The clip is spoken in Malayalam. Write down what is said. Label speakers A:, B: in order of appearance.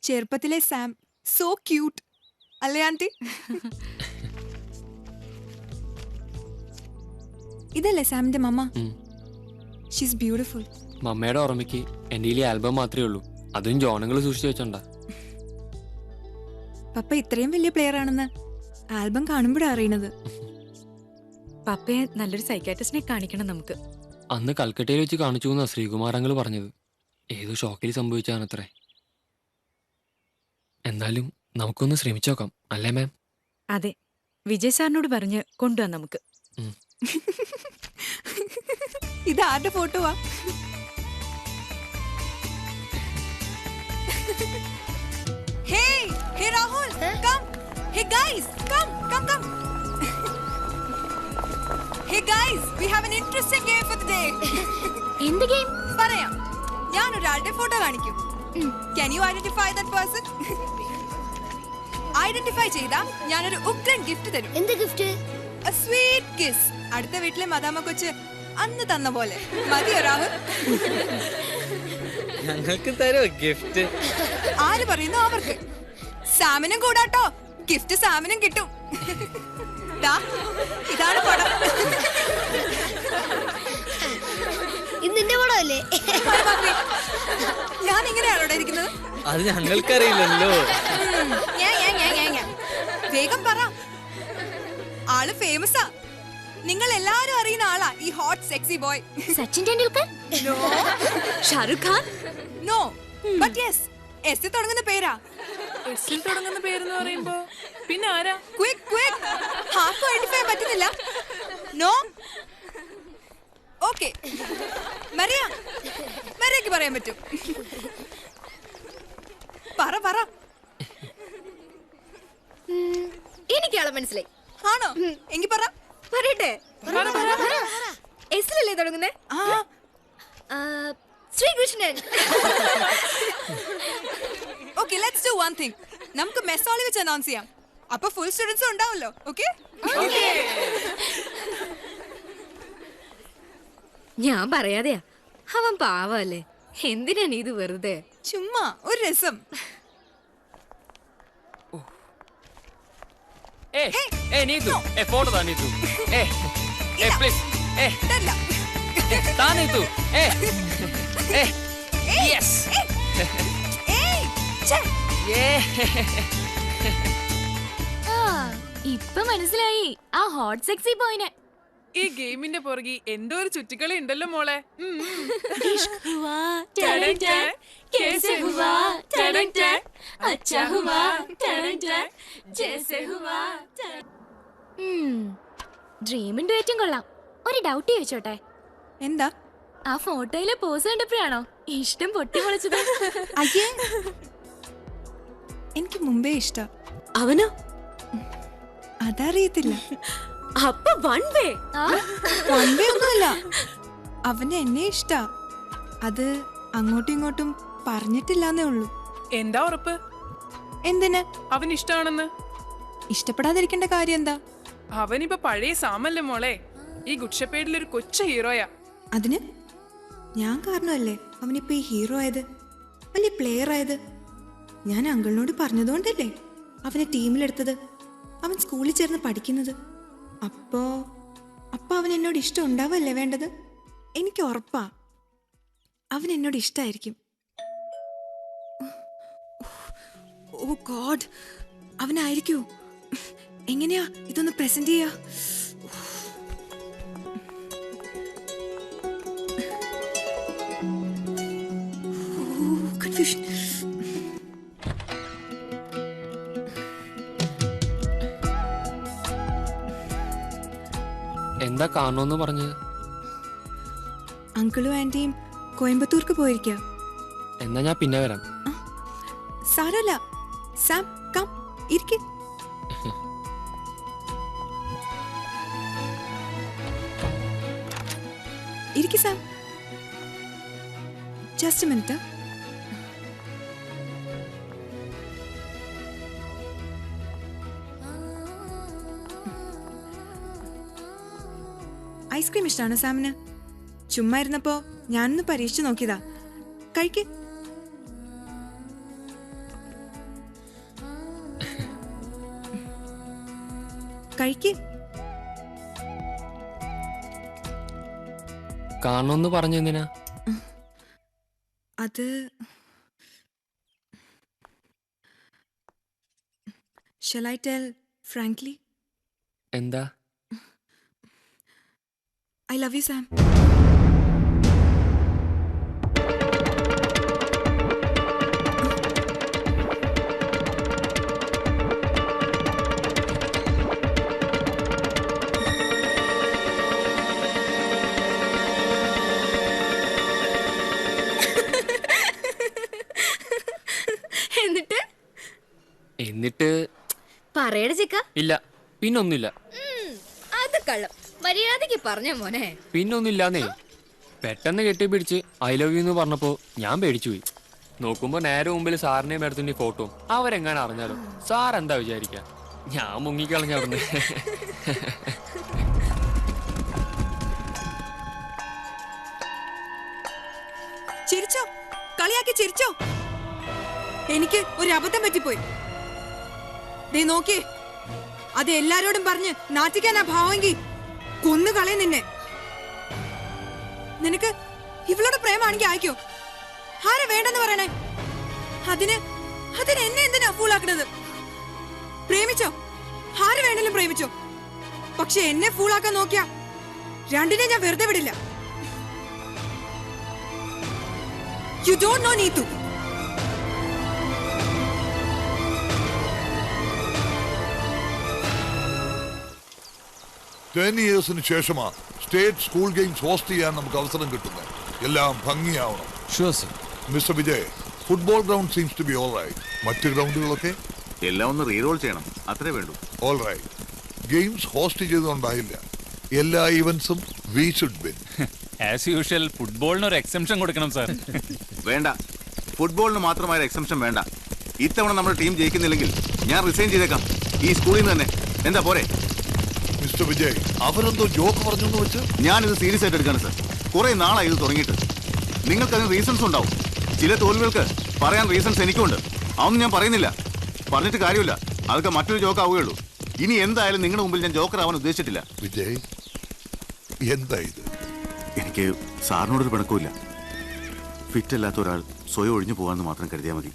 A: ചെറുപ്പത്തിലെ സാം സോ ക്യൂട്ട് അല്ലേ ആന്റി? ഇതല്ലേ സാമിന്റെ മമ്മ? She's beautiful.
B: മമ്മയുടെ ഓർമ്മയ്ക്ക് എൻ്റെ ഈ ആൽബം മാത്രമേ ഉള്ളൂ. അതും ജോണങ്ങൾ സൂക്ഷിച്ചു വെച്ചോണ്ടാ.
A: പപ്പ ഇത്രയും വലിയ പ്ലെയർ ആണെന്ന് ആൽബം കാണുമ്പോഴാണ് അറിയണത്.
C: പപ്പയെ നല്ലൊരു സൈക്കാട്രിസ്റ്റിനെ കാണിക്കണം നമുക്ക്.
B: അന്ന് കൽക്കട്ടയിൽ വെച്ച് കാണിച്ചു എന്നാ ശ്രീകുമാരങ്ങൾ പറഞ്ഞത്. ഏതോ ഷോക്കിൽ സംഭവിച്ചാണത്രേ. എന്നാലും നമുക്കൊന്ന് ശ്രമിച്ചു നോക്കാം, അല്ലേ മാം?
C: അതെ, വിജയ് സാറിനോട് പറഞ്ഞ് കൊണ്ടുവാ നമുക്ക്.
A: ഇത് ആരുടെ ഫോട്ടോവാ? Hey, hey Rahul, come. Hey guys, come. Hey guys, we have an interesting game for the day.
D: എന്ത് ഗെയിം?
A: പറയാം. ഞാൻ ഒരാളുടെ ഫോട്ടോ കാണിക്കും. Can you identify that person? Identify ചെയ്താ ഞാനൊരു ഉഗ്രൻ ഗിഫ്റ്റ് തരും.
D: എന്ത് ഗിഫ്റ്റ്?
A: A sweet kiss. അടുത്ത വീട്ടിലെ മദാമ കൊച്ച് അന്ന് തന്ന പോലെ. മതിയോ രാഹുൽ?
E: ഞങ്ങൾക്ക് തരോ ഗിഫ്റ്റ്?
A: ആര് പറയുന്നു അവർക്ക്? സാമിനും കൂടാട്ടോ, ഗിഫ്റ്റ് സാമിനും കിട്ടും. ഇതാണ് പടം.
D: ഇന്നിന്റെ പടമല്ലേ?
A: ഞാൻ ഇങ്ങനെയാണോ ഇവിടെ ഇരിക്കുന്നത്?
E: അത് ഞങ്ങൾക്കറിയില്ലല്ലോ.
A: വേഗം പറ. ആള് ഫേമസാ, നിങ്ങൾ എല്ലാരും അറിയുന്ന ആളാ ഈ hot sexy boy.
D: Sachin Tendulkar?
A: No.
C: Shahrukh Khan?
A: No, but yes. S തുടങ്ങുന്ന പേരാ.
F: എസ്സിൽ തുടങ്ങുന്ന പേരെന്ന് പറയുമ്പോ പിന്നെ ആരാ?
A: ക്വിക്ക് ആർക്കും ഐഡന്റിഫൈ പറ്റുന്നില്ല? നോ. ഓക്കെ, മരിയക്ക് പറയാൻ പറ്റും. പറ.
D: എനിക്കാളെ മനസ്സിലായി.
A: ആണോ? എങ്കി പറ.
D: പറയട്ടെ? എസിലല്ലേ തുടങ്ങുന്നേ? Sreekrishnan.
A: Okay, let's do one thing. നമുക്ക് മെസ് ഹാളിൽ വെച്ച് അനൗൺസ് ചെയ്യാം. അപ്പൊ ഫുൾ സ്റ്റുഡൻസ് ഉണ്ടാവല്ലോ. ഓക്കെ?
C: ഞാൻ പറയാതെയാ, അവൻ പാവല്ലേ. എന്തിനാണ് ഇത് വെറുതെ?
A: ചുമ്മാ ഒരു രസം.
B: നീതു ഫോട്ടോ താ. നീതു പ്ലീസ്.
A: ഇതല്ല.
B: താ നീതു. യെസ്.
D: ഇപ്പൊ മനസ്സിലായി ആ ഹോട്ട് സെക്സി ബോയിനെ.
F: ഈ ഗെയിമിന്റെ പുറകെ എന്തോ ഒരു ചുറ്റിക്കളി ഉണ്ടല്ലോ മോളെ.
D: ഡ്രീമിന്റെ ഏറ്റവും കൊള്ളാം. ഒരു ഡൗട്ട് ചോദിച്ചോട്ടെ?
A: എന്താ?
D: ആ ഫോട്ടോയിലെ പോസ് കണ്ടപ്പോഴാണോ ഇഷ്ടം പൊട്ടി പൊളിച്ചത്?
A: അയ്യേ, എനിക്ക് മുമ്പേ ഇഷ്ടം.
C: അവനോ?
A: അതറിയത്തില്ല.
C: അപ്പൊ വൺ വേ
A: ഒന്നുമല്ല, അവന് എന്നെ ഇഷ്ടാ. അത് അങ്ങോട്ടും ഇങ്ങോട്ടും പറഞ്ഞിട്ടില്ലാന്നേ ഉള്ളൂ.
F: എന്താ ഉറപ്പ്?
A: എന്തിന്?
F: അവൻ ഇഷ്ടാണെന്ന്.
A: ഇഷ്ടപ്പെടാതിരിക്കേണ്ട കാര്യം എന്താ?
F: അവനിപ്പോ പഴയ സാമല്ലേ മോളെ. ഈ ഗുഡ്ഷപ്പേഡിലൊരു കൊച്ചു ഹീറോയാ.
A: അതിന് ഞാൻ കാരണമല്ലേ അവനിപ്പോ ഈ ഹീറോ ആയത്, വലിയ പ്ലെയർ ആയത്? ഞാൻ അങ്കിളിനോട് പറഞ്ഞതുകൊണ്ടല്ലേ അവനെ ടീമിലെടുത്തത്, അവൻ സ്കൂളിൽ ചേർന്ന് പഠിക്കുന്നത്. അപ്പോ അവൻ എന്നോട് ഇഷ്ടം ഉണ്ടാവല്ലേ വേണ്ടത്? എനിക്ക് ഉറപ്പാ അവൻ എന്നോട് ഇഷ്ടായിരിക്കും. ഓ ഗോഡ്, അവനായിരിക്കൂ. എങ്ങനെയാ ഇതൊന്ന് പ്രസന്റ് ചെയ്യാ? കൺഫ്യൂഷൻ.
B: എന്താ കാണോന്ന് പറഞ്ഞത്?
A: അങ്കിളും ആന്റിയും കോയമ്പത്തൂർക്ക് പോയിരിക്കാം.
B: എന്നാ ഞാൻ പിന്നെ വരാം.
A: സാരല്ല, സാം കം ഇരിക്ക്. ഇരിക്ക് Sam. Just A minute. Ice cream ഇഷ്ടമാണോ സാമിന്? ചുമ്മാ ഇരുന്നപ്പോ ഞാനൊന്ന് പരീക്ഷിച്ചു നോക്കിയതാ. കഴിക്ക്. കഴിക്ക്.
B: കാണണമെന്ന് പറഞ്ഞെന്തിനാ?
A: അത് shall I tell frankly?
B: എന്താ?
A: I love you, Sam.
C: എന്നിട്ട്
B: എന്നിട്ട്
C: പറയട ചിക്ക.
B: ഇല്ല, പിന്നൊന്നുമില്ല.
C: അത് കള്ളം. മര്യാദക്ക് പറഞ്ഞ മോനെ.
B: പിന്നൊന്നുമില്ലാന്നേ. പെട്ടെന്ന് കെട്ടിപ്പിടിച്ച് ഐ ലവ് യു എന്ന് പറഞ്ഞപ്പോ ഞാൻ പേടിച്ചു പോയി. നോക്കുമ്പോ നേരെ മുമ്പിൽ സാറിനെയും മേഡത്തിന്റെ ഫോട്ടോ. അവരെങ്ങനെ അറിഞ്ഞാലോ? സാർ എന്താ വിചാരിക്ക? ഞാൻ മുങ്ങിക്കളഞ്ഞവിടുന്ന്.
A: ചിരിച്ചോ? കളിയാക്കി ചിരിച്ചോ? എനിക്ക് ഒരു അബദ്ധം പറ്റിപ്പോയി. ദേ നോക്കിയേ, അത് എല്ലാരോടും പറഞ്ഞ് നാട്ടിക്കാനാ ഭാവമെങ്കിൽ കൊന്നു കളയും നിന്നെ. നിനക്ക് ഇവളോട് പ്രേമാണെങ്കിൽ അയക്കോ? ആരെ വേണ്ടെന്ന് പറയണേ? അതിന് എന്നെ എന്തിനാ ഫൂളാക്കണത്? പ്രേമിച്ചോ? ആരെ വേണേലും പ്രേമിച്ചോ. പക്ഷെ എന്നെ ഫൂളാക്കാൻ നോക്കിയാ രണ്ടിനെ ഞാൻ വെറുതെ വിടില്ല. You don't know Neetu.
G: 10 yearsന് ശേഷമാ സ്റ്റേറ്റ് സ്കൂൾ ഗെയിംസ് ഹോസ്റ്റ് ചെയ്യാൻ നമുക്ക് അവസരം കിട്ടുന്നത്. എല്ലാം ഭംഗിയാവണം. Mister Vijay, football ground seems to be all right. മറ്റു ഗ്രൗണ്ടുകളൊക്കെ
H: എല്ലാം ഒന്ന് റീറോൾ ചെയ്യണം, അത്രേ വേണ്ടൂ.
G: All right. ഗെയിംസ് ഹോസ്റ്റ് ചെയ്തുകൊണ്ടായില്ല, എല്ലാ ഈവന്റ്സും we should win.
I: As usual ഫുട്ബോളിന് ഒരു എക്സംഷൻ കൊടുക്കണം സാർ.
H: വേണ്ട, ഫുട്ബോളിന് മാത്രമായ എക്സംഷൻ വേണ്ട. ഇത്തവണ നമ്മുടെ ടീം ജയിക്കുന്നില്ലെങ്കിൽ ഞാൻ റിസൈൻ ചെയ്തേക്കാം ഈ സ്കൂളിൽ നിന്ന് തന്നെ. എന്താ പോരെ?
G: മിസ്റ്റർ വിജയ്, അവരെന്തോ ജോക്ക് പറഞ്ഞു എന്ന് വെച്ച്
H: ഞാനിത് സീരിയസ് ആയിട്ട് എടുക്കാണ് സാർ. കുറെ നാളായി ഇത് തുടങ്ങിയിട്ട്. നിങ്ങൾക്കതിന് റീസൺസ് ഉണ്ടാവും. ചില തോൽവികൾക്ക് പറയാൻ റീസൺസ് എനിക്കുണ്ട്. അതൊന്നും ഞാൻ പറയുന്നില്ല, പറഞ്ഞിട്ട് കാര്യമില്ല. അതൊക്കെ മറ്റൊരു ജോക്ക് ആവുകയുള്ളൂ. ഇനി എന്തായാലും നിങ്ങളുടെ മുമ്പിൽ ഞാൻ ജോക്കർ ആവാൻ ഉദ്ദേശിച്ചിട്ടില്ല.
G: വിജയ്, എന്താ ഇത്?
H: എനിക്ക് സാറിനോടൊരു പിണക്കമില്ല. ഫിറ്റ് അല്ലാത്ത ഒരാൾ സ്വയം ഒഴിഞ്ഞു പോകാമെന്ന് മാത്രം കരുതിയാൽ മതി.